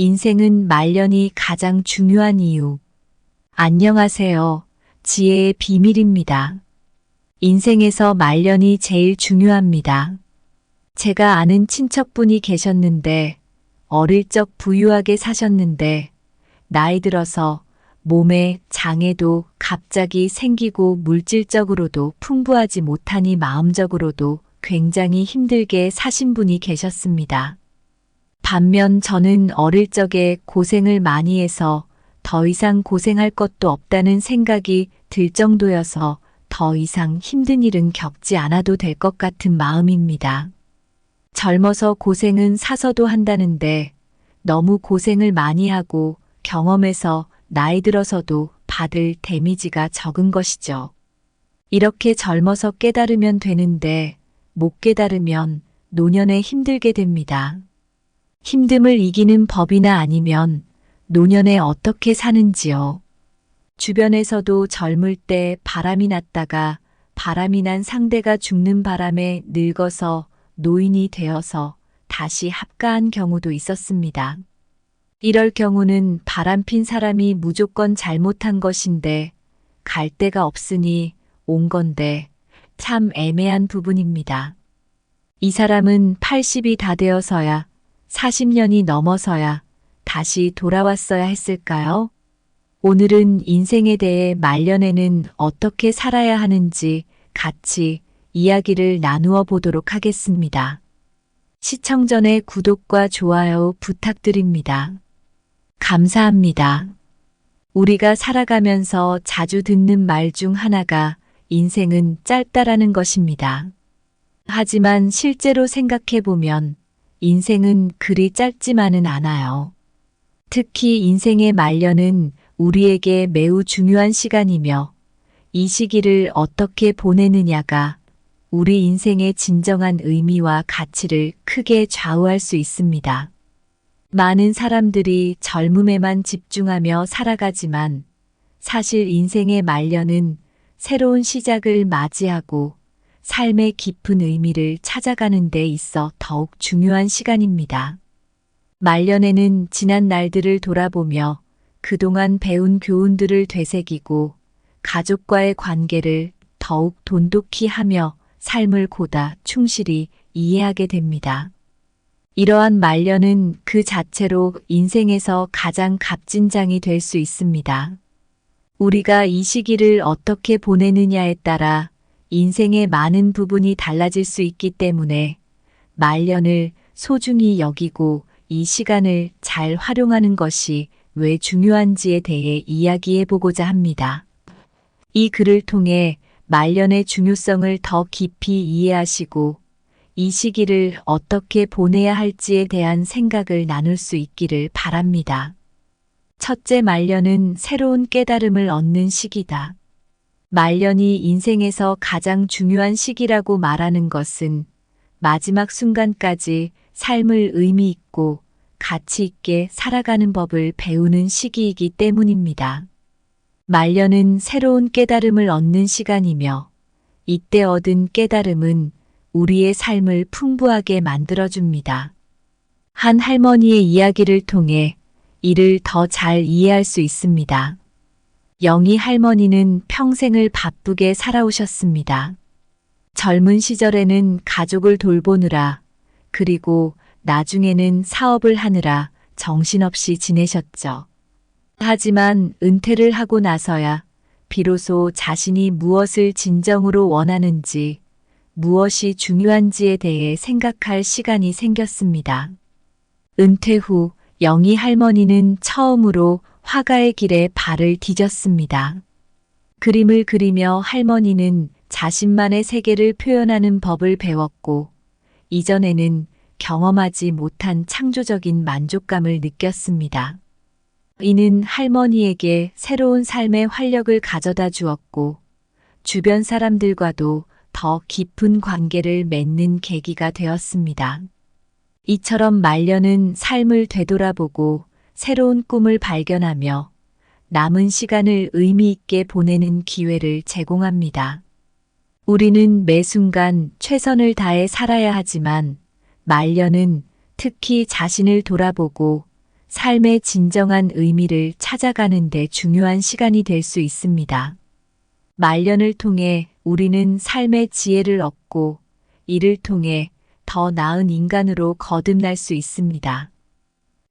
인생은 말년이 가장 중요한 이유. 안녕하세요. 지혜의 비밀입니다. 인생에서 말년이 제일 중요합니다. 제가 아는 친척분이 계셨는데 어릴 적 부유하게 사셨는데 나이 들어서 몸에 장애도 갑자기 생기고 물질적으로도 풍부하지 못하니 마음적으로도 굉장히 힘들게 사신 분이 계셨습니다. 반면 저는 어릴 적에 고생을 많이 해서 더 이상 고생할 것도 없다는 생각이 들 정도여서 더 이상 힘든 일은 겪지 않아도 될 것 같은 마음입니다. 젊어서 고생은 사서도 한다는데 너무 고생을 많이 하고 경험해서 나이 들어서도 받을 데미지가 적은 것이죠. 이렇게 젊어서 깨달으면 되는데 못 깨달으면 노년에 힘들게 됩니다. 힘듦을 이기는 법이나 아니면 노년에 어떻게 사는지요. 주변에서도 젊을 때 바람이 났다가 바람이 난 상대가 죽는 바람에 늙어서 노인이 되어서 다시 합가한 경우도 있었습니다. 이럴 경우는 바람핀 사람이 무조건 잘못한 것인데 갈 데가 없으니 온 건데 참 애매한 부분입니다. 이 사람은 80이 다 되어서야 40년이 넘어서야 다시 돌아왔어야 했을까요? 오늘은 인생에 대해 말년에는 어떻게 살아야 하는지 같이 이야기를 나누어 보도록 하겠습니다. 시청 전에 구독과 좋아요 부탁드립니다. 감사합니다. 우리가 살아가면서 자주 듣는 말 중 하나가 인생은 짧다라는 것입니다. 하지만 실제로 생각해보면 인생은 그리 짧지만은 않아요. 특히 인생의 말년은 우리에게 매우 중요한 시간이며 이 시기를 어떻게 보내느냐가 우리 인생의 진정한 의미와 가치를 크게 좌우할 수 있습니다. 많은 사람들이 젊음에만 집중하며 살아가지만 사실 인생의 말년은 새로운 시작을 맞이하고 삶의 깊은 의미를 찾아가는 데 있어 더욱 중요한 시간입니다. 말년에는 지난 날들을 돌아보며 그동안 배운 교훈들을 되새기고 가족과의 관계를 더욱 돈독히 하며 삶을 보다 충실히 이해하게 됩니다. 이러한 말년은 그 자체로 인생에서 가장 값진 장이 될 수 있습니다. 우리가 이 시기를 어떻게 보내느냐에 따라 인생의 많은 부분이 달라질 수 있기 때문에 말년을 소중히 여기고 이 시간을 잘 활용하는 것이 왜 중요한지에 대해 이야기해 보고자 합니다. 이 글을 통해 말년의 중요성을 더 깊이 이해하시고 이 시기를 어떻게 보내야 할지에 대한 생각을 나눌 수 있기를 바랍니다. 첫째, 말년은 새로운 깨달음을 얻는 시기다. 말년이 인생에서 가장 중요한 시기라고 말하는 것은 마지막 순간까지 삶을 의미 있고 가치 있게 살아가는 법을 배우는 시기이기 때문입니다. 말년은 새로운 깨달음을 얻는 시간이며 이때 얻은 깨달음은 우리의 삶을 풍부하게 만들어줍니다. 한 할머니의 이야기를 통해 이를 더 잘 이해할 수 있습니다. 영희 할머니는 평생을 바쁘게 살아오셨습니다. 젊은 시절에는 가족을 돌보느라 그리고 나중에는 사업을 하느라 정신없이 지내셨죠. 하지만 은퇴를 하고 나서야 비로소 자신이 무엇을 진정으로 원하는지, 무엇이 중요한지에 대해 생각할 시간이 생겼습니다. 은퇴 후 영희 할머니는 처음으로 화가의 길에 발을 디뎠습니다. 그림을 그리며 할머니는 자신만의 세계를 표현하는 법을 배웠고, 이전에는 경험하지 못한 창조적인 만족감을 느꼈습니다. 이는 할머니에게 새로운 삶의 활력을 가져다 주었고, 주변 사람들과도 더 깊은 관계를 맺는 계기가 되었습니다. 이처럼 말년은 삶을 되돌아보고 새로운 꿈을 발견하며 남은 시간을 의미 있게 보내는 기회를 제공합니다. 우리는 매 순간 최선을 다해 살아야 하지만 말년은 특히 자신을 돌아보고 삶의 진정한 의미를 찾아가는 데 중요한 시간이 될 수 있습니다. 말년을 통해 우리는 삶의 지혜를 얻고 이를 통해 더 나은 인간으로 거듭날 수 있습니다.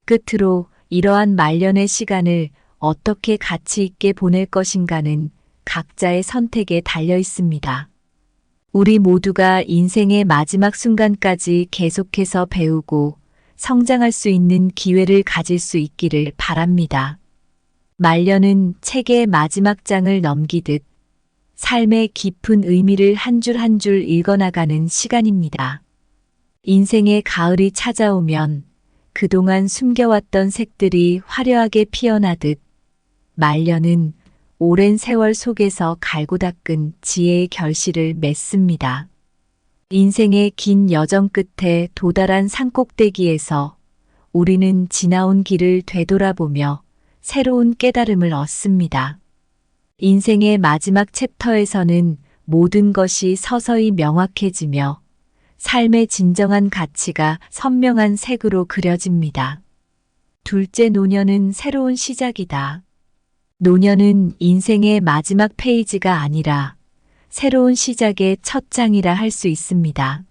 끝으로 이러한 말년의 시간을 어떻게 가치 있게 보낼 것인가는 각자의 선택에 달려 있습니다. 우리 모두가 인생의 마지막 순간까지 계속해서 배우고 성장할 수 있는 기회를 가질 수 있기를 바랍니다. 말년은 책의 마지막 장을 넘기듯 삶의 깊은 의미를 한 줄 한 줄 읽어나가는 시간입니다. 인생의 가을이 찾아오면 그동안 숨겨왔던 색들이 화려하게 피어나듯 말년은 오랜 세월 속에서 갈고 닦은 지혜의 결실을 맺습니다. 인생의 긴 여정 끝에 도달한 산꼭대기에서 우리는 지나온 길을 되돌아보며 새로운 깨달음을 얻습니다. 인생의 마지막 챕터에서는 모든 것이 서서히 명확해지며 삶의 진정한 가치가 선명한 색으로 그려집니다. 둘째 노년은 새로운 시작이다. 노년은 인생의 마지막 페이지가 아니라 새로운 시작의 첫 장이라 할 수 있습니다.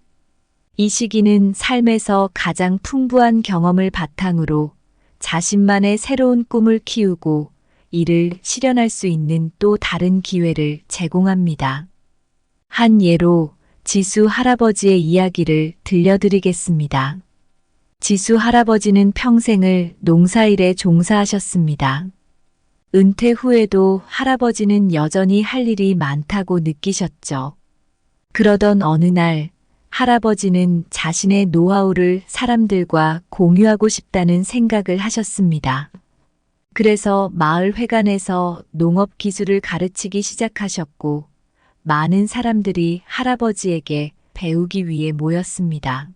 이 시기는 삶에서 가장 풍부한 경험을 바탕으로 자신만의 새로운 꿈을 키우고 이를 실현할 수 있는 또 다른 기회를 제공합니다. 한 예로 지수 할아버지의 이야기를 들려드리겠습니다. 지수 할아버지는 평생을 농사일에 종사하셨습니다. 은퇴 후에도 할아버지는 여전히 할 일이 많다고 느끼셨죠. 그러던 어느 날 할아버지는 자신의 노하우를 사람들과 공유하고 싶다는 생각을 하셨습니다. 그래서 마을 회관에서 농업 기술을 가르치기 시작하셨고 많은 사람들이 할아버지에게 배우기 위해 모였습니다.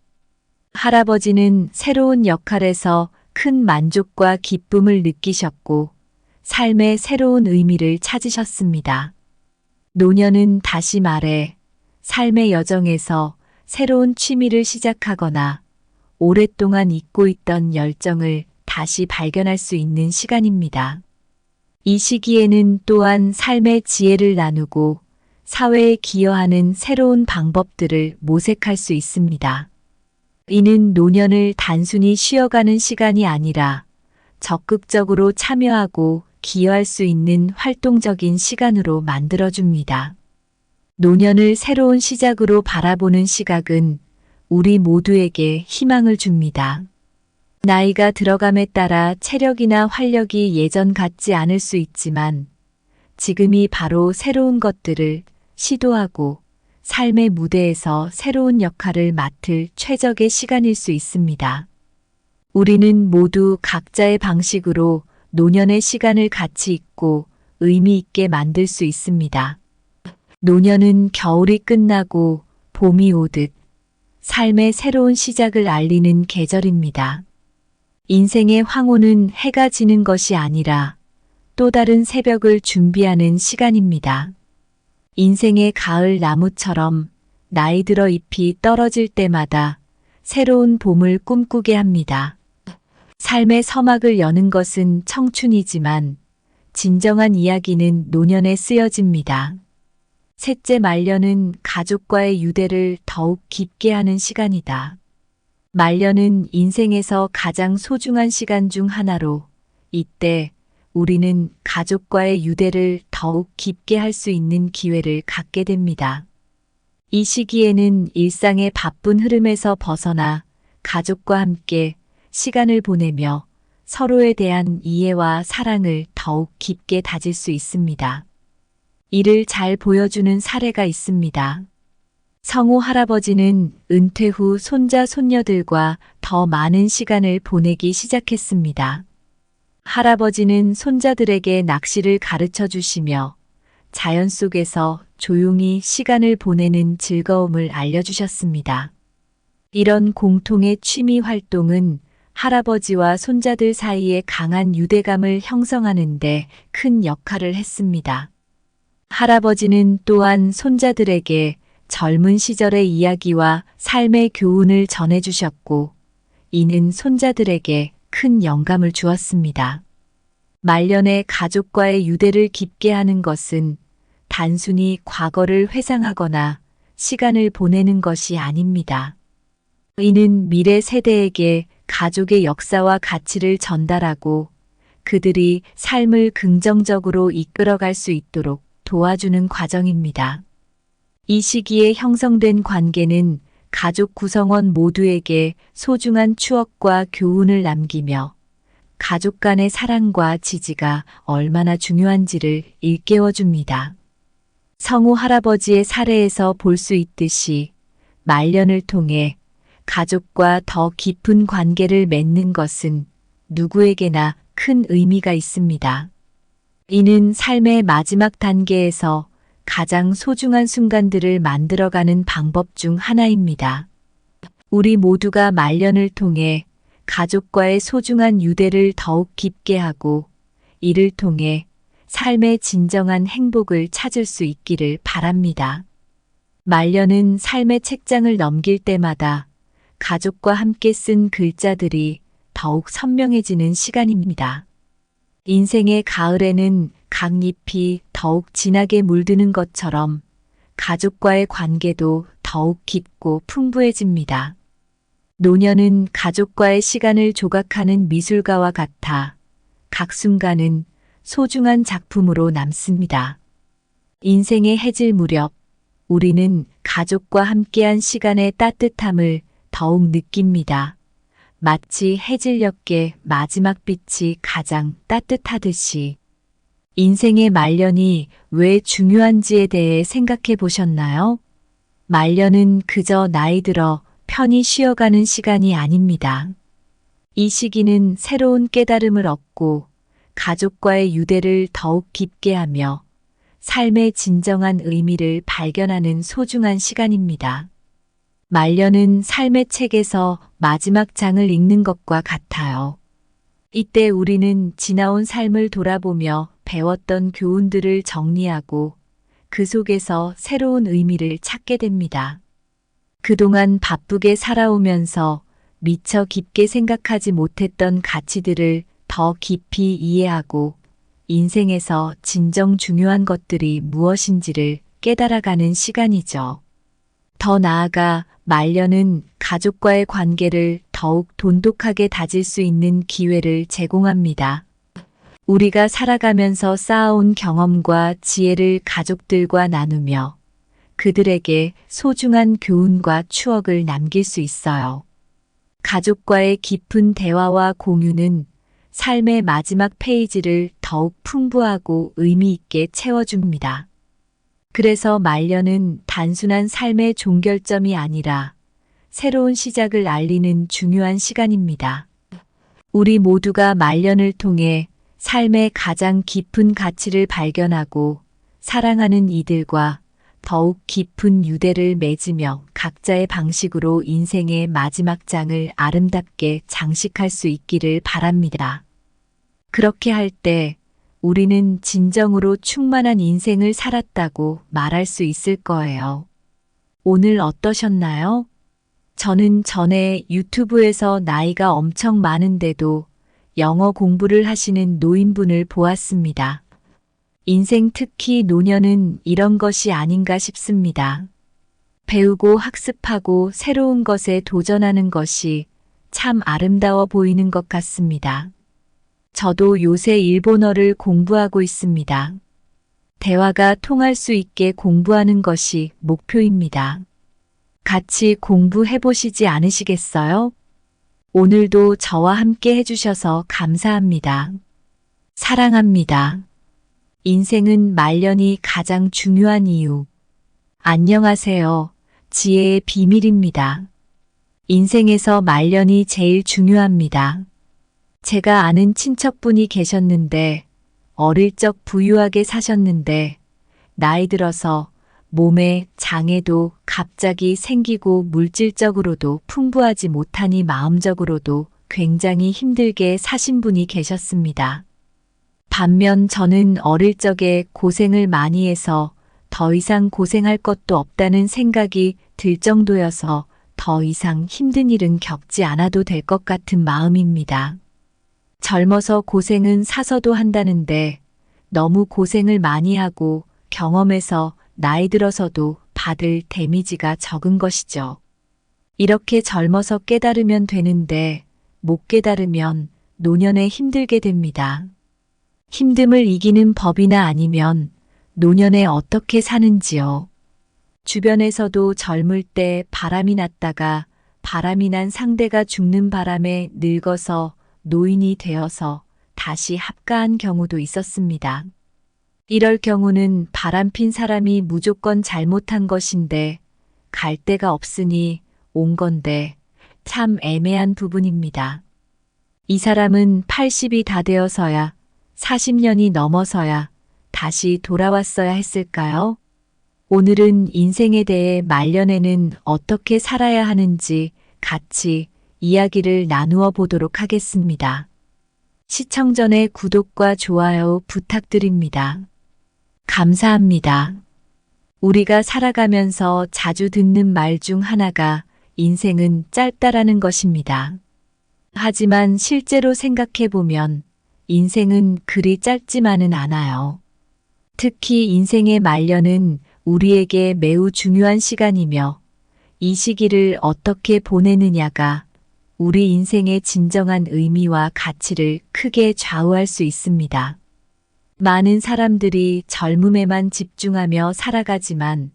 할아버지는 새로운 역할에서 큰 만족과 기쁨을 느끼셨고 삶의 새로운 의미를 찾으셨습니다. 노년은 다시 말해 삶의 여정에서 새로운 취미를 시작하거나 오랫동안 잊고 있던 열정을 다시 발견할 수 있는 시간입니다. 이 시기에는 또한 삶의 지혜를 나누고 사회에 기여하는 새로운 방법들을 모색할 수 있습니다. 이는 노년을 단순히 쉬어가는 시간이 아니라 적극적으로 참여하고 기여할 수 있는 활동적인 시간으로 만들어줍니다. 노년을 새로운 시작으로 바라보는 시각은 우리 모두에게 희망을 줍니다. 나이가 들어감에 따라 체력이나 활력이 예전 같지 않을 수 있지만 지금이 바로 새로운 것들을 시도하고 삶의 무대에서 새로운 역할을 맡을 최적의 시간일 수 있습니다. 우리는 모두 각자의 방식으로 노년의 시간을 가치 있고 의미 있게 만들 수 있습니다. 노년은 겨울이 끝나고 봄이 오듯 삶의 새로운 시작을 알리는 계절입니다. 인생의 황혼은 해가 지는 것이 아니라 또 다른 새벽을 준비하는 시간입니다. 인생의 가을 나무처럼 나이 들어 잎이 떨어질 때마다 새로운 봄을 꿈꾸게 합니다. 삶의 서막을 여는 것은 청춘이지만 진정한 이야기는 노년에 쓰여집니다. 셋째 말년은 가족과의 유대를 더욱 깊게 하는 시간이다. 말년은 인생에서 가장 소중한 시간 중 하나로 이때 우리는 가족과의 유대를 더욱 깊게 할 수 있는 기회를 갖게 됩니다. 이 시기에는 일상의 바쁜 흐름에서 벗어나 가족과 함께 시간을 보내며 서로에 대한 이해와 사랑을 더욱 깊게 다질 수 있습니다. 이를 잘 보여주는 사례가 있습니다. 성호 할아버지는 은퇴 후 손자 손녀들과 더 많은 시간을 보내기 시작했습니다. 할아버지는 손자들에게 낚시를 가르쳐 주시며 자연 속에서 조용히 시간을 보내는 즐거움을 알려주셨습니다. 이런 공통의 취미 활동은 할아버지와 손자들 사이에 강한 유대감을 형성하는 데 큰 역할을 했습니다. 할아버지는 또한 손자들에게 젊은 시절의 이야기와 삶의 교훈을 전해주셨고, 이는 손자들에게 큰 영감을 주었습니다. 말년에 가족과의 유대를 깊게 하는 것은 단순히 과거를 회상하거나 시간을 보내는 것이 아닙니다. 이는 미래 세대에게 가족의 역사와 가치를 전달하고 그들이 삶을 긍정적으로 이끌어갈 수 있도록 도와주는 과정입니다. 이 시기에 형성된 관계는 가족 구성원 모두에게 소중한 추억과 교훈을 남기며 가족 간의 사랑과 지지가 얼마나 중요한지를 일깨워줍니다. 성우 할아버지의 사례에서 볼 수 있듯이 말년을 통해 가족과 더 깊은 관계를 맺는 것은 누구에게나 큰 의미가 있습니다. 이는 삶의 마지막 단계에서 가장 소중한 순간들을 만들어가는 방법 중 하나입니다. 우리 모두가 말년을 통해 가족과의 소중한 유대를 더욱 깊게 하고 이를 통해 삶의 진정한 행복을 찾을 수 있기를 바랍니다. 말년은 삶의 책장을 넘길 때마다 가족과 함께 쓴 글자들이 더욱 선명해지는 시간입니다. 인생의 가을에는 갓잎이 더욱 진하게 물드는 것처럼 가족과의 관계도 더욱 깊고 풍부해집니다. 노년은 가족과의 시간을 조각하는 미술가와 같아 각 순간은 소중한 작품으로 남습니다. 인생의 해질 무렵 우리는 가족과 함께한 시간의 따뜻함을 더욱 느낍니다. 마치 해질녘의 마지막 빛이 가장 따뜻하듯이. 인생의 말년이 왜 중요한지에 대해 생각해 보셨나요? 말년은 그저 나이 들어 편히 쉬어가는 시간이 아닙니다. 이 시기는 새로운 깨달음을 얻고 가족과의 유대를 더욱 깊게 하며 삶의 진정한 의미를 발견하는 소중한 시간입니다. 말년은 삶의 책에서 마지막 장을 읽는 것과 같아요. 이때 우리는 지나온 삶을 돌아보며 배웠던 교훈들을 정리하고 그 속에서 새로운 의미를 찾게 됩니다. 그동안 바쁘게 살아오면서 미처 깊게 생각하지 못했던 가치들을 더 깊이 이해하고 인생에서 진정 중요한 것들이 무엇인지를 깨달아가는 시간이죠. 더 나아가 말년은 가족과의 관계를 더욱 돈독하게 다질 수 있는 기회를 제공합니다. 우리가 살아가면서 쌓아온 경험과 지혜를 가족들과 나누며 그들에게 소중한 교훈과 추억을 남길 수 있어요. 가족과의 깊은 대화와 공유는 삶의 마지막 페이지를 더욱 풍부하고 의미 있게 채워줍니다. 그래서 말년은 단순한 삶의 종결점이 아니라 새로운 시작을 알리는 중요한 시간입니다. 우리 모두가 말년을 통해 삶의 가장 깊은 가치를 발견하고 사랑하는 이들과 더욱 깊은 유대를 맺으며 각자의 방식으로 인생의 마지막 장을 아름답게 장식할 수 있기를 바랍니다. 그렇게 할 때 우리는 진정으로 충만한 인생을 살았다고 말할 수 있을 거예요. 오늘 어떠셨나요? 저는 전에 유튜브에서 나이가 엄청 많은데도 영어 공부를 하시는 노인분을 보았습니다. 인생 특히 노년은 이런 것이 아닌가 싶습니다. 배우고 학습하고 새로운 것에 도전하는 것이 참 아름다워 보이는 것 같습니다. 저도 요새 일본어를 공부하고 있습니다. 대화가 통할 수 있게 공부하는 것이 목표입니다. 같이 공부해 보시지 않으시겠어요? 오늘도 저와 함께 해주셔서 감사합니다. 사랑합니다. 인생은 말년이 가장 중요한 이유. 안녕하세요. 지혜의 비밀입니다. 인생에서 말년이 제일 중요합니다. 제가 아는 친척분이 계셨는데 어릴 적 부유하게 사셨는데 나이 들어서 몸에 장애도 갑자기 생기고 물질적으로도 풍부하지 못하니 마음적으로도 굉장히 힘들게 사신 분이 계셨습니다. 반면 저는 어릴 적에 고생을 많이 해서 더 이상 고생할 것도 없다는 생각이 들 정도여서 더 이상 힘든 일은 겪지 않아도 될 것 같은 마음입니다. 젊어서 고생은 사서도 한다는데 너무 고생을 많이 하고 경험해서 나이 들어서도 받을 데미지가 적은 것이죠. 이렇게 젊어서 깨달으면 되는데 못 깨달으면 노년에 힘들게 됩니다. 힘듦을 이기는 법이나 아니면 노년에 어떻게 사는지요. 주변에서도 젊을 때 바람이 났다가 바람이 난 상대가 죽는 바람에 늙어서 노인이 되어서 다시 합가한 경우도 있었습니다. 이럴 경우는 바람핀 사람이 무조건 잘못한 것인데 갈 데가 없으니 온 건데 참 애매한 부분입니다. 이 사람은 80이 다 되어서야 40년이 넘어서야 다시 돌아왔어야 했을까요? 오늘은 인생에 대해 말년에는 어떻게 살아야 하는지 같이 이야기를 나누어 보도록 하겠습니다. 시청 전에 구독과 좋아요 부탁드립니다. 감사합니다. 우리가 살아가면서 자주 듣는 말 중 하나가 인생은 짧다라는 것입니다. 하지만 실제로 생각해 보면 인생은 그리 짧지만은 않아요. 특히 인생의 말년은 우리에게 매우 중요한 시간이며 이 시기를 어떻게 보내느냐가 우리 인생의 진정한 의미와 가치를 크게 좌우할 수 있습니다. 많은 사람들이 젊음에만 집중하며 살아가지만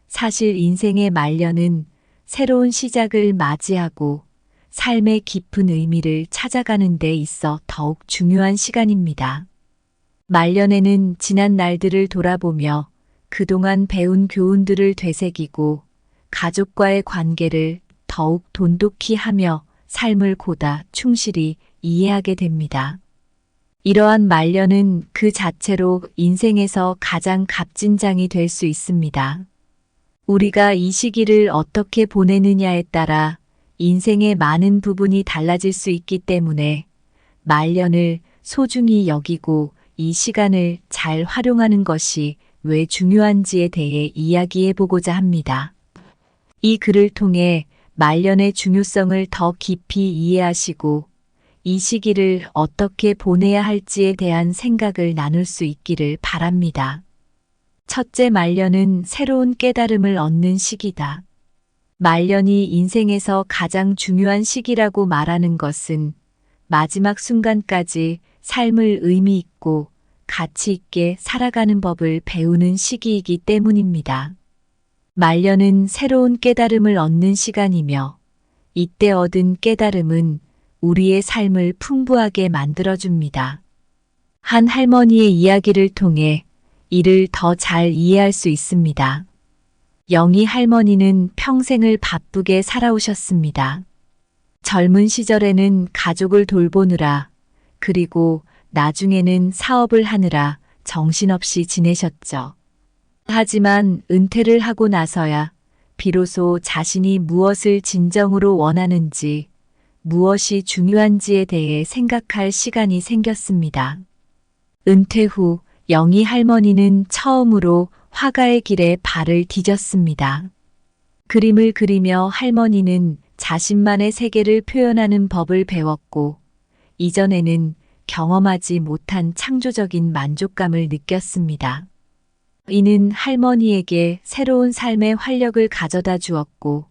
사실 인생의 말년은 새로운 시작을 맞이하고 삶의 깊은 의미를 찾아가는 데 있어 더욱 중요한 시간입니다. 말년에는 지난 날들을 돌아보며 그동안 배운 교훈들을 되새기고 가족과의 관계를 더욱 돈독히 하며 삶을 보다 충실히 이해하게 됩니다. 이러한 말년은 그 자체로 인생에서 가장 값진 장이 될 수 있습니다. 우리가 이 시기를 어떻게 보내느냐에 따라 인생의 많은 부분이 달라질 수 있기 때문에 말년을 소중히 여기고 이 시간을 잘 활용하는 것이 왜 중요한지에 대해 이야기해 보고자 합니다. 이 글을 통해 말년의 중요성을 더 깊이 이해하시고 이 시기를 어떻게 보내야 할지에 대한 생각을 나눌 수 있기를 바랍니다. 첫째, 말년은 새로운 깨달음을 얻는 시기다. 말년이 인생에서 가장 중요한 시기라고 말하는 것은 마지막 순간까지 삶을 의미 있고 가치 있게 살아가는 법을 배우는 시기이기 때문입니다. 말년은 새로운 깨달음을 얻는 시간이며 이때 얻은 깨달음은 우리의 삶을 풍부하게 만들어줍니다. 한 할머니의 이야기를 통해 이를 더 잘 이해할 수 있습니다. 영희 할머니는 평생을 바쁘게 살아오셨습니다. 젊은 시절에는 가족을 돌보느라 그리고 나중에는 사업을 하느라 정신없이 지내셨죠. 하지만 은퇴를 하고 나서야 비로소 자신이 무엇을 진정으로 원하는지, 무엇이 중요한지에 대해 생각할 시간이 생겼습니다. 은퇴 후 영희 할머니는 처음으로 화가의 길에 발을 디뎠습니다. 그림을 그리며 할머니는 자신만의 세계를 표현하는 법을 배웠고, 이전에는 경험하지 못한 창조적인 만족감을 느꼈습니다. 이는 할머니에게 새로운 삶의 활력을 가져다 주었고,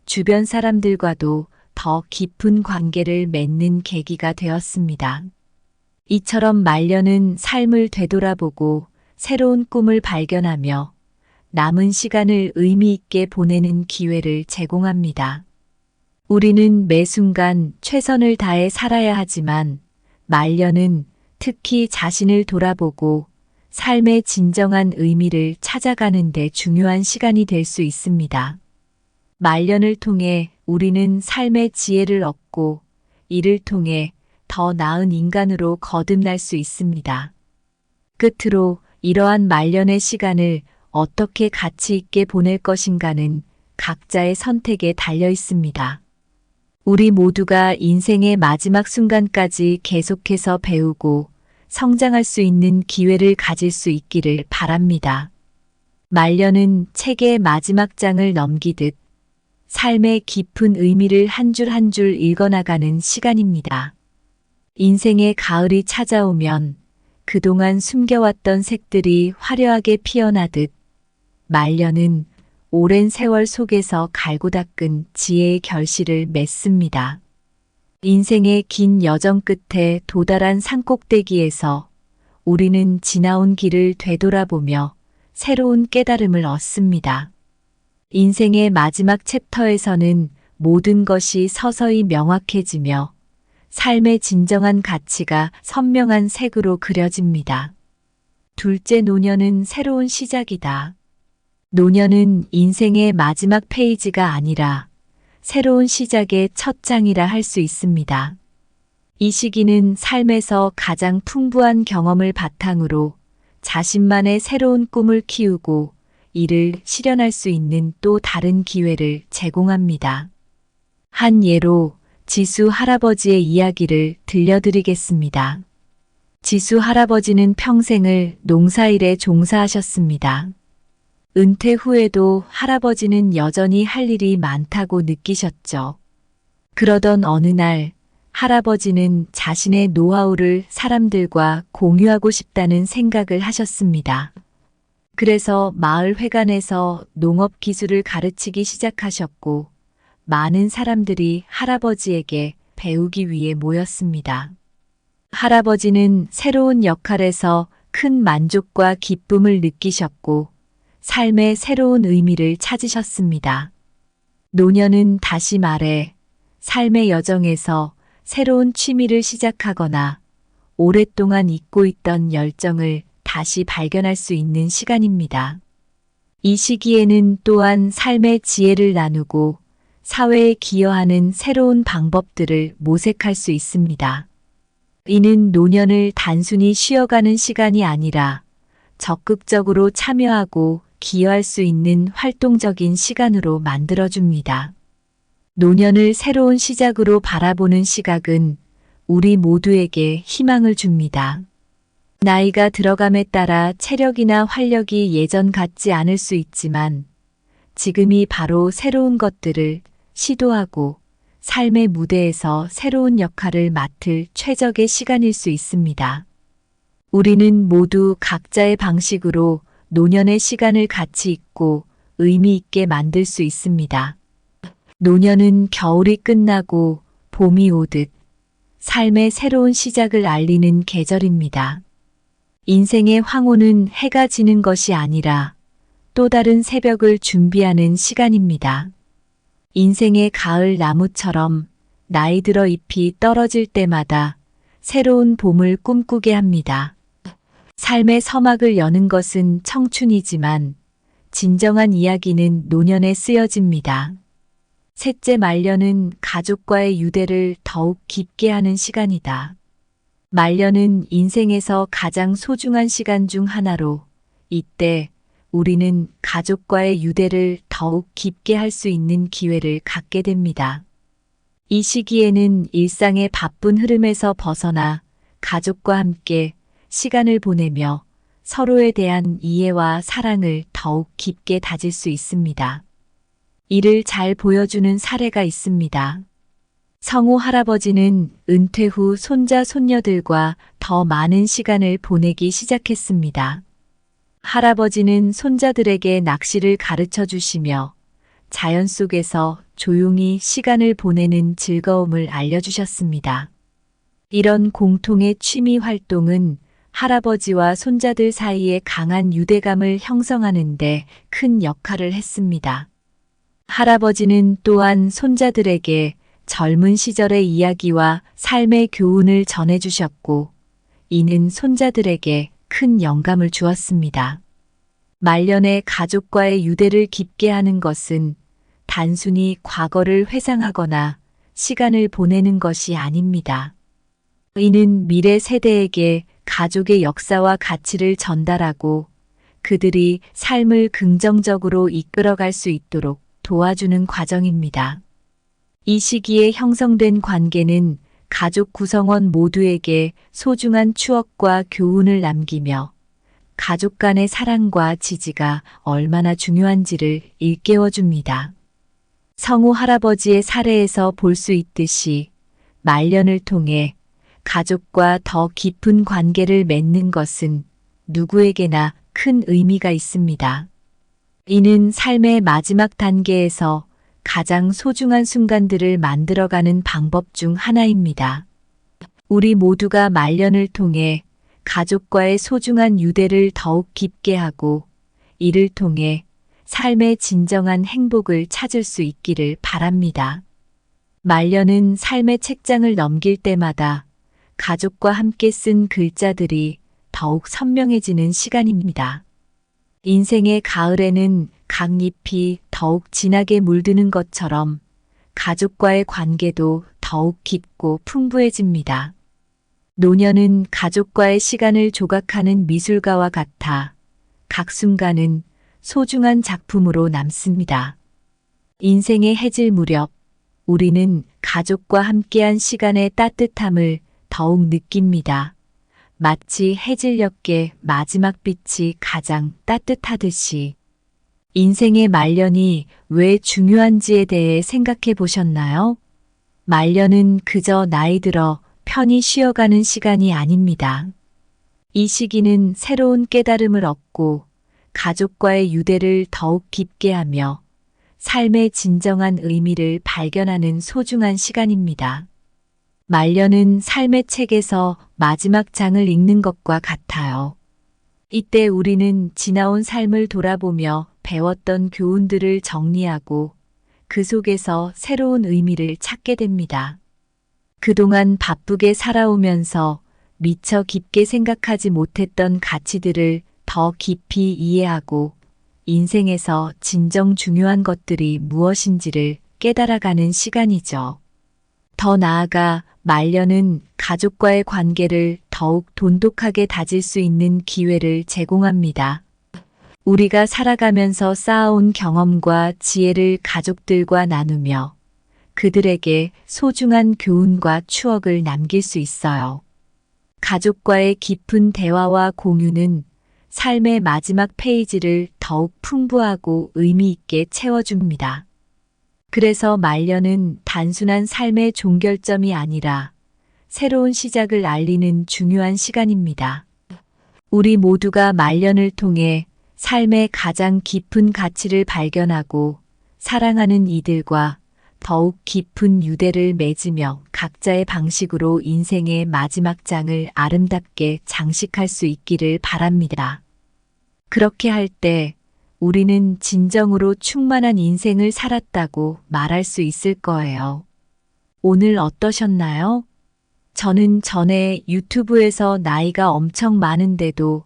주변 사람들과도 더 깊은 관계를 맺는 계기가 되었습니다. 이처럼 말년은 삶을 되돌아보고 새로운 꿈을 발견하며 남은 시간을 의미 있게 보내는 기회를 제공합니다. 우리는 매 순간 최선을 다해 살아야 하지만 말년은 특히 자신을 돌아보고 삶의 진정한 의미를 찾아가는 데 중요한 시간이 될 수 있습니다. 말년을 통해 우리는 삶의 지혜를 얻고 이를 통해 더 나은 인간으로 거듭날 수 있습니다. 끝으로 이러한 말년의 시간을 어떻게 가치 있게 보낼 것인가는 각자의 선택에 달려 있습니다. 우리 모두가 인생의 마지막 순간까지 계속해서 배우고 성장할 수 있는 기회를 가질 수 있기를 바랍니다. 말년은 책의 마지막 장을 넘기듯 삶의 깊은 의미를 한 줄 한 줄 읽어나가는 시간입니다. 인생의 가을이 찾아오면 그동안 숨겨왔던 색들이 화려하게 피어나듯 말년은 오랜 세월 속에서 갈고 닦은 지혜의 결실을 맺습니다. 인생의 긴 여정 끝에 도달한 산꼭대기에서 우리는 지나온 길을 되돌아보며 새로운 깨달음을 얻습니다. 인생의 마지막 챕터에서는 모든 것이 서서히 명확해지며 삶의 진정한 가치가 선명한 색으로 그려집니다. 둘째 노년은 새로운 시작이다. 노년은 인생의 마지막 페이지가 아니라 새로운 시작의 첫 장이라 할 수 있습니다. 이 시기는 삶에서 가장 풍부한 경험을 바탕으로 자신만의 새로운 꿈을 키우고 이를 실현할 수 있는 또 다른 기회를 제공합니다. 한 예로 지수 할아버지의 이야기를 들려드리겠습니다. 지수 할아버지는 평생을 농사일에 종사하셨습니다. 은퇴 후에도 할아버지는 여전히 할 일이 많다고 느끼셨죠. 그러던 어느 날 할아버지는 자신의 노하우를 사람들과 공유하고 싶다는 생각을 하셨습니다. 그래서 마을 회관에서 농업 기술을 가르치기 시작하셨고 많은 사람들이 할아버지에게 배우기 위해 모였습니다. 할아버지는 새로운 역할에서 큰 만족과 기쁨을 느끼셨고 삶의 새로운 의미를 찾으셨습니다. 노년은 다시 말해 삶의 여정에서 새로운 취미를 시작하거나 오랫동안 잊고 있던 열정을 다시 발견할 수 있는 시간입니다. 이 시기에는 또한 삶의 지혜를 나누고 사회에 기여하는 새로운 방법들을 모색할 수 있습니다. 이는 노년을 단순히 쉬어가는 시간이 아니라 적극적으로 참여하고 기여할 수 있는 활동적인 시간으로 만들어줍니다. 노년을 새로운 시작으로 바라보는 시각은 우리 모두에게 희망을 줍니다. 나이가 들어감에 따라 체력이나 활력이 예전 같지 않을 수 있지만 지금이 바로 새로운 것들을 시도하고 삶의 무대에서 새로운 역할을 맡을 최적의 시간일 수 있습니다. 우리는 모두 각자의 방식으로 노년의 시간을 가치 있고 의미 있게 만들 수 있습니다. 노년은 겨울이 끝나고 봄이 오듯 삶의 새로운 시작을 알리는 계절입니다. 인생의 황혼은 해가 지는 것이 아니라 또 다른 새벽을 준비하는 시간입니다. 인생의 가을 나무처럼 나이 들어 잎이 떨어질 때마다 새로운 봄을 꿈꾸게 합니다. 삶의 서막을 여는 것은 청춘이지만 진정한 이야기는 노년에 쓰여집니다. 셋째 말년은 가족과의 유대를 더욱 깊게 하는 시간이다. 말년은 인생에서 가장 소중한 시간 중 하나로 이때 우리는 가족과의 유대를 더욱 깊게 할 수 있는 기회를 갖게 됩니다. 이 시기에는 일상의 바쁜 흐름에서 벗어나 가족과 함께 시간을 보내며 서로에 대한 이해와 사랑을 더욱 깊게 다질 수 있습니다. 이를 잘 보여주는 사례가 있습니다. 성호 할아버지는 은퇴 후 손자 손녀들과 더 많은 시간을 보내기 시작했습니다. 할아버지는 손자들에게 낚시를 가르쳐 주시며 자연 속에서 조용히 시간을 보내는 즐거움을 알려주셨습니다. 이런 공통의 취미 활동은 할아버지와 손자들 사이에 강한 유대감을 형성하는 데 큰 역할을 했습니다. 할아버지는 또한 손자들에게 젊은 시절의 이야기와 삶의 교훈을 전해주셨고, 이는 손자들에게 큰 영감을 주었습니다. 말년에 가족과의 유대를 깊게 하는 것은 단순히 과거를 회상하거나 시간을 보내는 것이 아닙니다. 이는 미래 세대에게 가족의 역사와 가치를 전달하고 그들이 삶을 긍정적으로 이끌어갈 수 있도록 도와주는 과정입니다. 이 시기에 형성된 관계는 가족 구성원 모두에게 소중한 추억과 교훈을 남기며 가족 간의 사랑과 지지가 얼마나 중요한지를 일깨워줍니다. 성호 할아버지의 사례에서 볼 수 있듯이 말년을 통해 가족과 더 깊은 관계를 맺는 것은 누구에게나 큰 의미가 있습니다. 이는 삶의 마지막 단계에서 가장 소중한 순간들을 만들어가는 방법 중 하나입니다. 우리 모두가 말년을 통해 가족과의 소중한 유대를 더욱 깊게 하고 이를 통해 삶의 진정한 행복을 찾을 수 있기를 바랍니다. 말년은 삶의 책장을 넘길 때마다 가족과 함께 쓴 글자들이 더욱 선명해지는 시간입니다. 인생의 가을에는 각 잎이 더욱 진하게 물드는 것처럼 가족과의 관계도 더욱 깊고 풍부해집니다. 노년은 가족과의 시간을 조각하는 미술가와 같아 각 순간은 소중한 작품으로 남습니다. 인생의 해질 무렵 우리는 가족과 함께한 시간의 따뜻함을 더욱 느낍니다. 마치 해질녘의 마지막 빛이 가장 따뜻하듯이. 인생의 말년이 왜 중요한지에 대해 생각해 보셨나요? 말년은 그저 나이 들어 편히 쉬어가는 시간이 아닙니다. 이 시기는 새로운 깨달음을 얻고 가족과의 유대를 더욱 깊게 하며 삶의 진정한 의미를 발견하는 소중한 시간입니다. 말년은 삶의 책에서 마지막 장을 읽는 것과 같아요. 이때 우리는 지나온 삶을 돌아보며 배웠던 교훈들을 정리하고 그 속에서 새로운 의미를 찾게 됩니다. 그동안 바쁘게 살아오면서 미처 깊게 생각하지 못했던 가치들을 더 깊이 이해하고 인생에서 진정 중요한 것들이 무엇인지를 깨달아가는 시간이죠. 더 나아가 말년은 가족과의 관계를 더욱 돈독하게 다질 수 있는 기회를 제공합니다. 우리가 살아가면서 쌓아온 경험과 지혜를 가족들과 나누며 그들에게 소중한 교훈과 추억을 남길 수 있어요. 가족과의 깊은 대화와 공유는 삶의 마지막 페이지를 더욱 풍부하고 의미 있게 채워줍니다. 그래서 말년은 단순한 삶의 종결점이 아니라 새로운 시작을 알리는 중요한 시간입니다. 우리 모두가 말년을 통해 삶의 가장 깊은 가치를 발견하고 사랑하는 이들과 더욱 깊은 유대를 맺으며 각자의 방식으로 인생의 마지막 장을 아름답게 장식할 수 있기를 바랍니다. 그렇게 할 때 우리는 진정으로 충만한 인생을 살았다고 말할 수 있을 거예요. 오늘 어떠셨나요? 저는 전에 유튜브에서 나이가 엄청 많은데도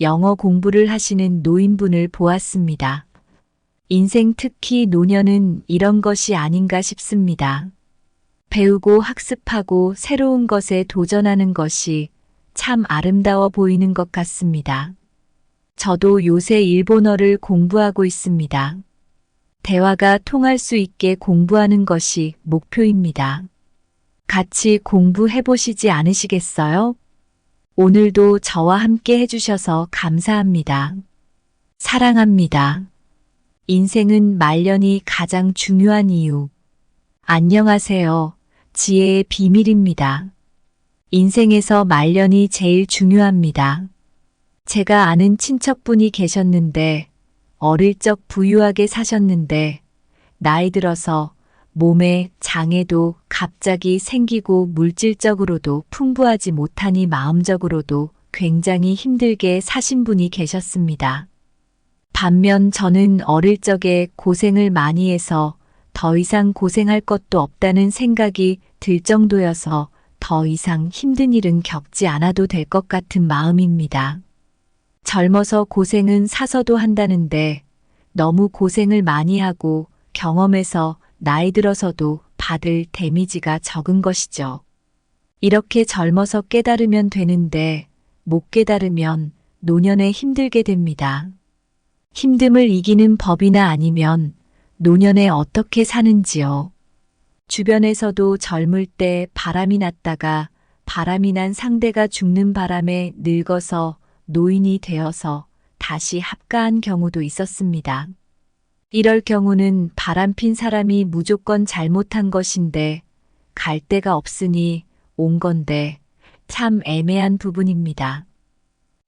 영어 공부를 하시는 노인분을 보았습니다. 인생 특히 노년은 이런 것이 아닌가 싶습니다. 배우고 학습하고 새로운 것에 도전하는 것이 참 아름다워 보이는 것 같습니다. 저도 요새 일본어를 공부하고 있습니다. 대화가 통할 수 있게 공부하는 것이 목표입니다. 같이 공부해 보시지 않으시겠어요? 오늘도 저와 함께 해주셔서 감사합니다. 사랑합니다. 인생은 말년이 가장 중요한 이유. 안녕하세요. 지혜의 비밀입니다. 인생에서 말년이 제일 중요합니다. 제가 아는 친척분이 계셨는데 어릴 적 부유하게 사셨는데 나이 들어서 몸에 장애도 갑자기 생기고 물질적으로도 풍부하지 못하니 마음적으로도 굉장히 힘들게 사신 분이 계셨습니다. 반면 저는 어릴 적에 고생을 많이 해서 더 이상 고생할 것도 없다는 생각이 들 정도여서 더 이상 힘든 일은 겪지 않아도 될 것 같은 마음입니다. 젊어서 고생은 사서도 한다는데 너무 고생을 많이 하고 경험해서 나이 들어서도 받을 데미지가 적은 것이죠. 이렇게 젊어서 깨달으면 되는데 못 깨달으면 노년에 힘들게 됩니다. 힘듦을 이기는 법이나 아니면 노년에 어떻게 사는지요. 주변에서도 젊을 때 바람이 났다가 바람이 난 상대가 죽는 바람에 늙어서 노인이 되어서 다시 합가한 경우도 있었습니다. 이럴 경우는 바람핀 사람이 무조건 잘못한 것인데 갈 데가 없으니 온 건데 참 애매한 부분입니다.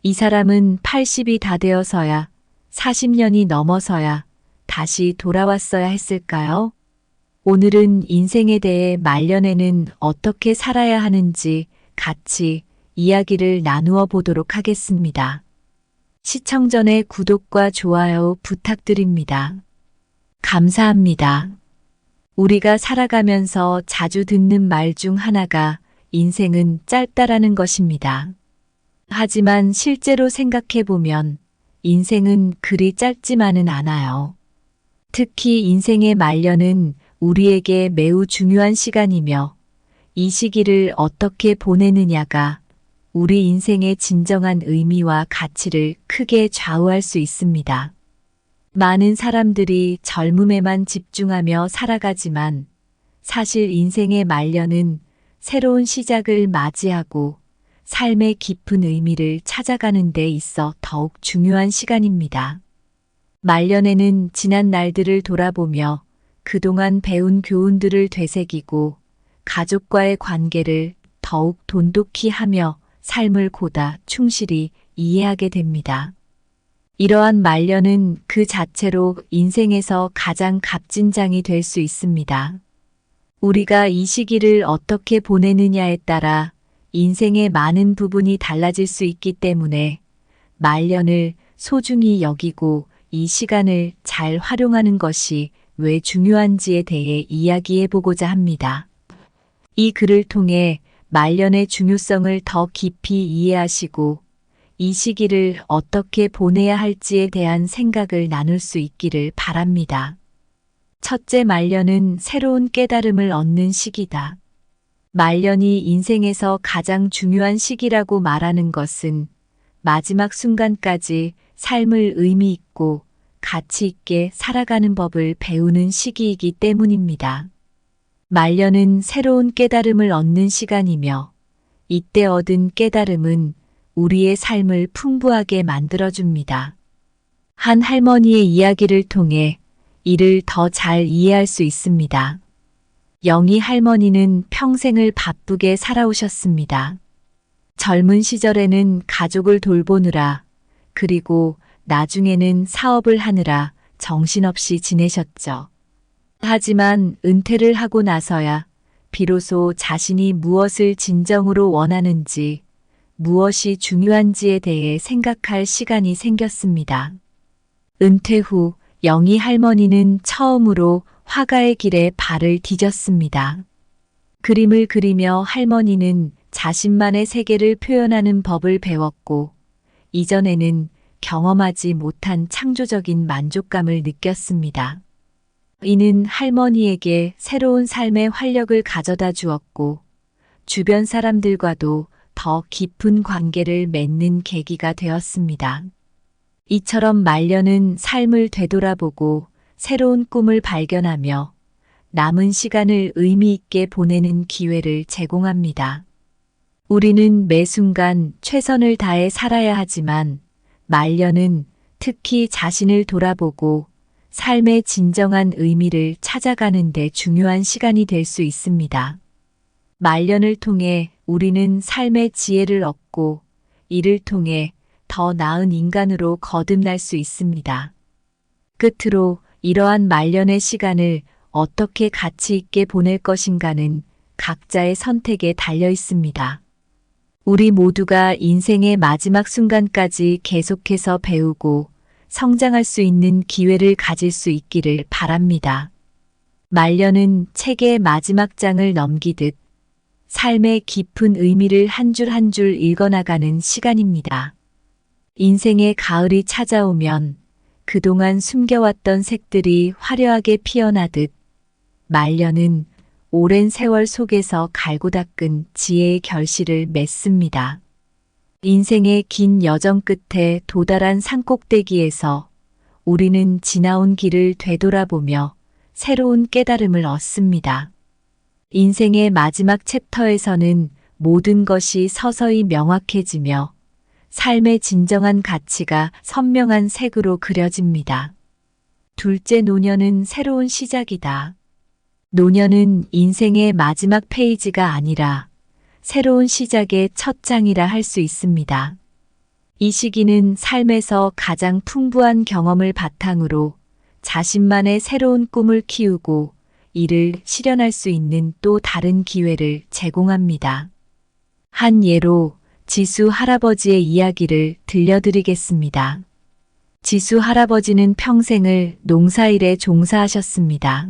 이 사람은 80이 다 되어서야 40년이 넘어서야 다시 돌아왔어야 했을까요? 오늘은 인생에 대해 말년에는 어떻게 살아야 하는지 같이 이야기를 나누어 보도록 하겠습니다. 시청 전에 구독과 좋아요 부탁드립니다. 감사합니다. 우리가 살아가면서 자주 듣는 말 중 하나가 인생은 짧다라는 것입니다. 하지만 실제로 생각해보면 인생은 그리 짧지만은 않아요. 특히 인생의 말년은 우리에게 매우 중요한 시간이며 이 시기를 어떻게 보내느냐가 우리 인생의 진정한 의미와 가치를 크게 좌우할 수 있습니다. 많은 사람들이 젊음에만 집중하며 살아가지만 사실 인생의 말년은 새로운 시작을 맞이하고 삶의 깊은 의미를 찾아가는 데 있어 더욱 중요한 시간입니다. 말년에는 지난 날들을 돌아보며 그동안 배운 교훈들을 되새기고 가족과의 관계를 더욱 돈독히 하며 삶을 보다 충실히 이해하게 됩니다. 이러한 말년은 그 자체로 인생에서 가장 값진 장이 될 수 있습니다. 우리가 이 시기를 어떻게 보내느냐에 따라 인생의 많은 부분이 달라질 수 있기 때문에 말년을 소중히 여기고 이 시간을 잘 활용하는 것이 왜 중요한지에 대해 이야기해 보고자 합니다. 이 글을 통해 말년의 중요성을 더 깊이 이해하시고 이 시기를 어떻게 보내야 할지에 대한 생각을 나눌 수 있기를 바랍니다. 첫째, 말년은 새로운 깨달음을 얻는 시기다. 말년이 인생에서 가장 중요한 시기라고 말하는 것은 마지막 순간까지 삶을 의미 있고 가치 있게 살아가는 법을 배우는 시기이기 때문입니다. 말년은 새로운 깨달음을 얻는 시간이며 이때 얻은 깨달음은 우리의 삶을 풍부하게 만들어줍니다. 한 할머니의 이야기를 통해 이를 더 잘 이해할 수 있습니다. 영희 할머니는 평생을 바쁘게 살아오셨습니다. 젊은 시절에는 가족을 돌보느라 그리고 나중에는 사업을 하느라 정신없이 지내셨죠. 하지만 은퇴를 하고 나서야 비로소 자신이 무엇을 진정으로 원하는지, 무엇이 중요한지에 대해 생각할 시간이 생겼습니다. 은퇴 후 영희 할머니는 처음으로 화가의 길에 발을 디뎠습니다. 그림을 그리며 할머니는 자신만의 세계를 표현하는 법을 배웠고, 이전에는 경험하지 못한 창조적인 만족감을 느꼈습니다. 이는 할머니에게 새로운 삶의 활력을 가져다 주었고, 주변 사람들과도 더 깊은 관계를 맺는 계기가 되었습니다. 이처럼 말년은 삶을 되돌아보고 새로운 꿈을 발견하며 남은 시간을 의미 있게 보내는 기회를 제공합니다. 우리는 매 순간 최선을 다해 살아야 하지만 말년은 특히 자신을 돌아보고 삶의 진정한 의미를 찾아가는 데 중요한 시간이 될 수 있습니다. 말년을 통해 우리는 삶의 지혜를 얻고 이를 통해 더 나은 인간으로 거듭날 수 있습니다. 끝으로 이러한 말년의 시간을 어떻게 가치 있게 보낼 것인가는 각자의 선택에 달려 있습니다. 우리 모두가 인생의 마지막 순간까지 계속해서 배우고 성장할 수 있는 기회를 가질 수 있기를 바랍니다. 말년은 책의 마지막 장을 넘기듯 삶의 깊은 의미를 한 줄 한 줄 읽어나가는 시간입니다. 인생의 가을이 찾아오면 그동안 숨겨왔던 색들이 화려하게 피어나듯 말년은 오랜 세월 속에서 갈고 닦은 지혜의 결실을 맺습니다. 인생의 긴 여정 끝에 도달한 산꼭대기에서 우리는 지나온 길을 되돌아보며 새로운 깨달음을 얻습니다. 인생의 마지막 챕터에서는 모든 것이 서서히 명확해지며 삶의 진정한 가치가 선명한 색으로 그려집니다. 둘째, 노년은 새로운 시작이다. 노년은 인생의 마지막 페이지가 아니라 새로운 시작의 첫 장이라 할 수 있습니다. 이 시기는 삶에서 가장 풍부한 경험을 바탕으로 자신만의 새로운 꿈을 키우고 이를 실현할 수 있는 또 다른 기회를 제공합니다. 한 예로 지수 할아버지의 이야기를 들려드리겠습니다. 지수 할아버지는 평생을 농사일에 종사하셨습니다.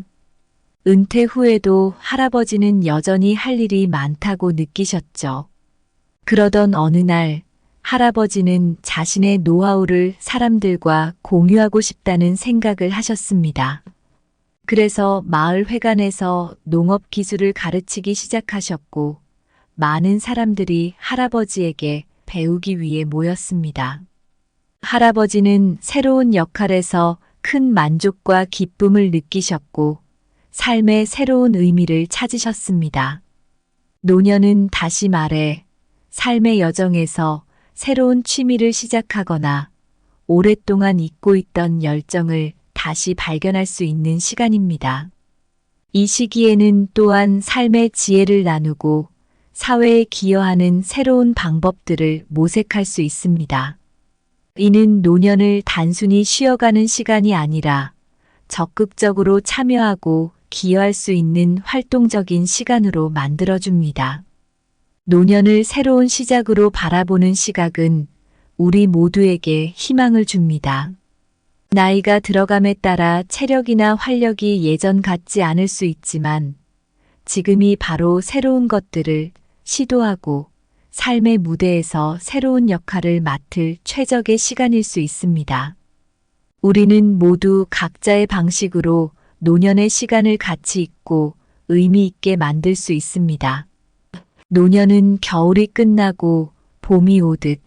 은퇴 후에도 할아버지는 여전히 할 일이 많다고 느끼셨죠. 그러던 어느 날 할아버지는 자신의 노하우를 사람들과 공유하고 싶다는 생각을 하셨습니다. 그래서 마을 회관에서 농업 기술을 가르치기 시작하셨고 많은 사람들이 할아버지에게 배우기 위해 모였습니다. 할아버지는 새로운 역할에서 큰 만족과 기쁨을 느끼셨고 삶의 새로운 의미를 찾으셨습니다. 노년은 다시 말해 삶의 여정에서 새로운 취미를 시작하거나 오랫동안 잊고 있던 열정을 다시 발견할 수 있는 시간입니다. 이 시기에는 또한 삶의 지혜를 나누고 사회에 기여하는 새로운 방법들을 모색할 수 있습니다. 이는 노년을 단순히 쉬어가는 시간이 아니라 적극적으로 참여하고 기여할 수 있는 활동적인 시간으로 만들어줍니다. 노년을 새로운 시작으로 바라보는 시각은 우리 모두에게 희망을 줍니다. 나이가 들어감에 따라 체력이나 활력이 예전 같지 않을 수 있지만 지금이 바로 새로운 것들을 시도하고 삶의 무대에서 새로운 역할을 맡을 최적의 시간일 수 있습니다. 우리는 모두 각자의 방식으로 노년의 시간을 가치 있고 의미 있게 만들 수 있습니다. 노년은 겨울이 끝나고 봄이 오듯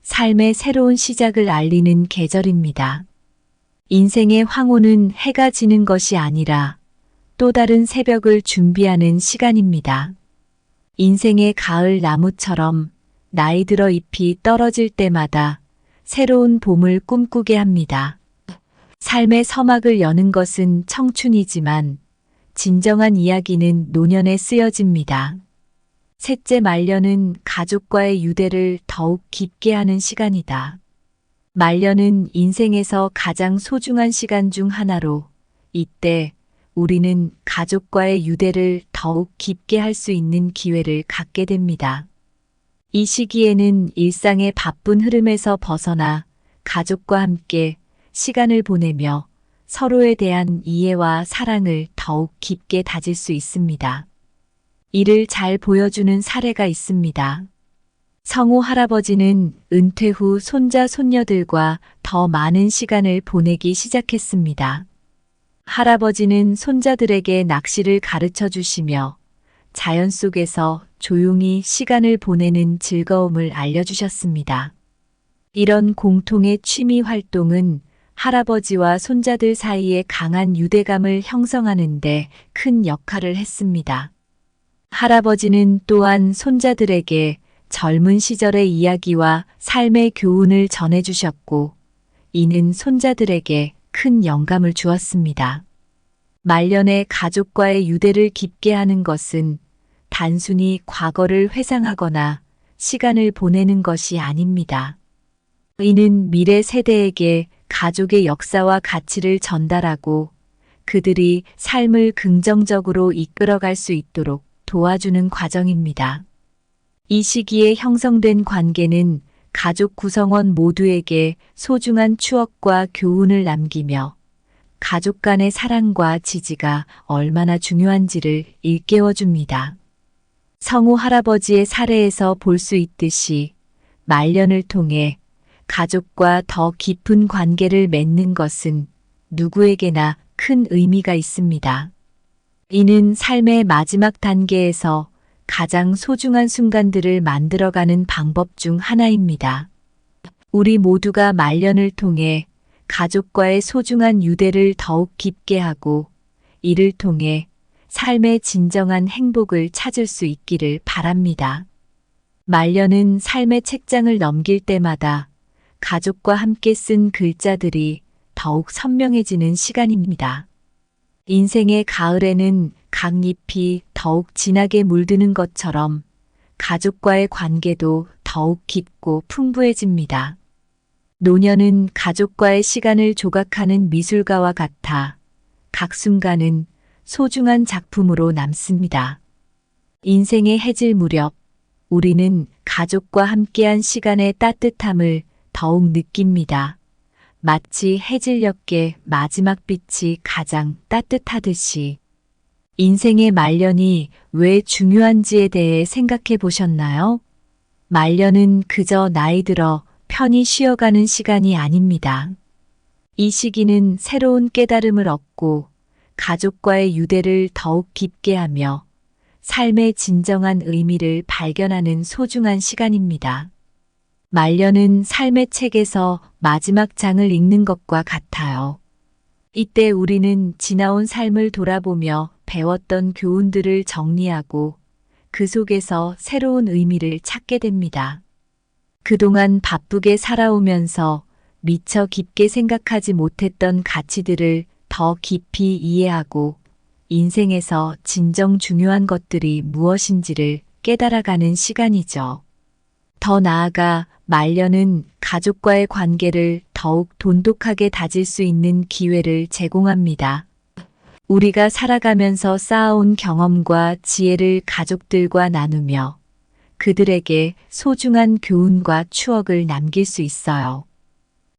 삶의 새로운 시작을 알리는 계절입니다. 인생의 황혼은 해가 지는 것이 아니라 또 다른 새벽을 준비하는 시간입니다. 인생의 가을 나무처럼 나이 들어 잎이 떨어질 때마다 새로운 봄을 꿈꾸게 합니다. 삶의 서막을 여는 것은 청춘이지만 진정한 이야기는 노년에 쓰여집니다. 셋째 말년은 가족과의 유대를 더욱 깊게 하는 시간이다. 말년은 인생에서 가장 소중한 시간 중 하나로 이때 우리는 가족과의 유대를 더욱 깊게 할 수 있는 기회를 갖게 됩니다. 이 시기에는 일상의 바쁜 흐름에서 벗어나 가족과 함께 시간을 보내며 서로에 대한 이해와 사랑을 더욱 깊게 다질 수 있습니다. 이를 잘 보여주는 사례가 있습니다. 성우 할아버지는 은퇴 후 손자 손녀들과 더 많은 시간을 보내기 시작했습니다. 할아버지는 손자들에게 낚시를 가르쳐 주시며 자연 속에서 조용히 시간을 보내는 즐거움을 알려주셨습니다. 이런 공통의 취미 활동은 할아버지와 손자들 사이에 강한 유대감을 형성하는 데 큰 역할을 했습니다. 할아버지는 또한 손자들에게 젊은 시절의 이야기와 삶의 교훈을 전해주셨고, 이는 손자들에게 큰 영감을 주었습니다. 말년에 가족과의 유대를 깊게 하는 것은 단순히 과거를 회상하거나 시간을 보내는 것이 아닙니다. 이는 미래 세대에게 가족의 역사와 가치를 전달하고 그들이 삶을 긍정적으로 이끌어갈 수 있도록 도와주는 과정입니다. 이 시기에 형성된 관계는 가족 구성원 모두에게 소중한 추억과 교훈을 남기며 가족 간의 사랑과 지지가 얼마나 중요한지를 일깨워줍니다. 성우 할아버지의 사례에서 볼 수 있듯이 말년을 통해 가족과 더 깊은 관계를 맺는 것은 누구에게나 큰 의미가 있습니다. 이는 삶의 마지막 단계에서 가장 소중한 순간들을 만들어가는 방법 중 하나입니다. 우리 모두가 말년을 통해 가족과의 소중한 유대를 더욱 깊게 하고 이를 통해 삶의 진정한 행복을 찾을 수 있기를 바랍니다. 말년은 삶의 책장을 넘길 때마다 가족과 함께 쓴 글자들이 더욱 선명해지는 시간입니다. 인생의 가을에는 각 잎이 더욱 진하게 물드는 것처럼 가족과의 관계도 더욱 깊고 풍부해집니다. 노년은 가족과의 시간을 조각하는 미술가와 같아 각 순간은 소중한 작품으로 남습니다. 인생의 해질 무렵 우리는 가족과 함께한 시간의 따뜻함을 더욱 느낍니다. 마치 해질녘의 마지막 빛이 가장 따뜻하듯이. 인생의 말년이 왜 중요한지에 대해 생각해 보셨나요? 말년은 그저 나이 들어 편히 쉬어가는 시간이 아닙니다. 이 시기는 새로운 깨달음을 얻고 가족과의 유대를 더욱 깊게 하며 삶의 진정한 의미를 발견하는 소중한 시간입니다. 말년은 삶의 책에서 마지막 장을 읽는 것과 같아요. 이때 우리는 지나온 삶을 돌아보며 배웠던 교훈들을 정리하고 그 속에서 새로운 의미를 찾게 됩니다. 그동안 바쁘게 살아오면서 미처 깊게 생각하지 못했던 가치들을 더 깊이 이해하고 인생에서 진정 중요한 것들이 무엇인지를 깨달아가는 시간이죠. 더 나아가 말년은 가족과의 관계를 더욱 돈독하게 다질 수 있는 기회를 제공합니다. 우리가 살아가면서 쌓아온 경험과 지혜를 가족들과 나누며 그들에게 소중한 교훈과 추억을 남길 수 있어요.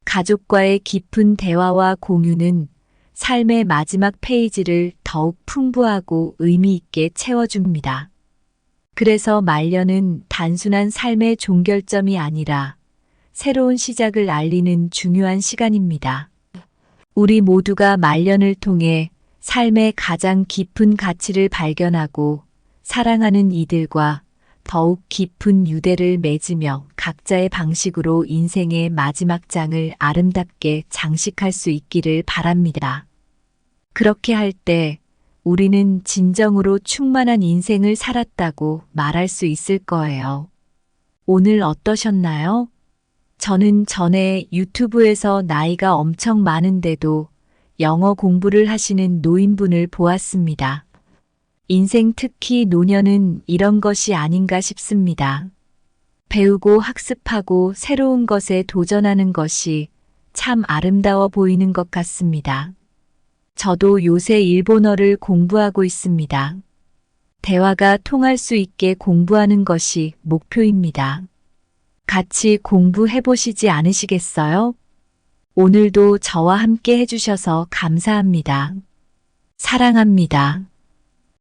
가족과의 깊은 대화와 공유는 삶의 마지막 페이지를 더욱 풍부하고 의미 있게 채워줍니다. 그래서 말년은 단순한 삶의 종결점이 아니라 새로운 시작을 알리는 중요한 시간입니다. 우리 모두가 말년을 통해 삶의 가장 깊은 가치를 발견하고 사랑하는 이들과 더욱 깊은 유대를 맺으며 각자의 방식으로 인생의 마지막 장을 아름답게 장식할 수 있기를 바랍니다. 그렇게 할 때 우리는 진정으로 충만한 인생을 살았다고 말할 수 있을 거예요. 오늘 어떠셨나요? 저는 전에 유튜브에서 나이가 엄청 많은데도 영어 공부를 하시는 노인분을 보았습니다. 인생 특히 노년은 이런 것이 아닌가 싶습니다. 배우고 학습하고 새로운 것에 도전하는 것이 참 아름다워 보이는 것 같습니다. 저도 요새 일본어를 공부하고 있습니다. 대화가 통할 수 있게 공부하는 것이 목표입니다. 같이 공부해 보시지 않으시겠어요? 오늘도 저와 함께 해주셔서 감사합니다. 사랑합니다.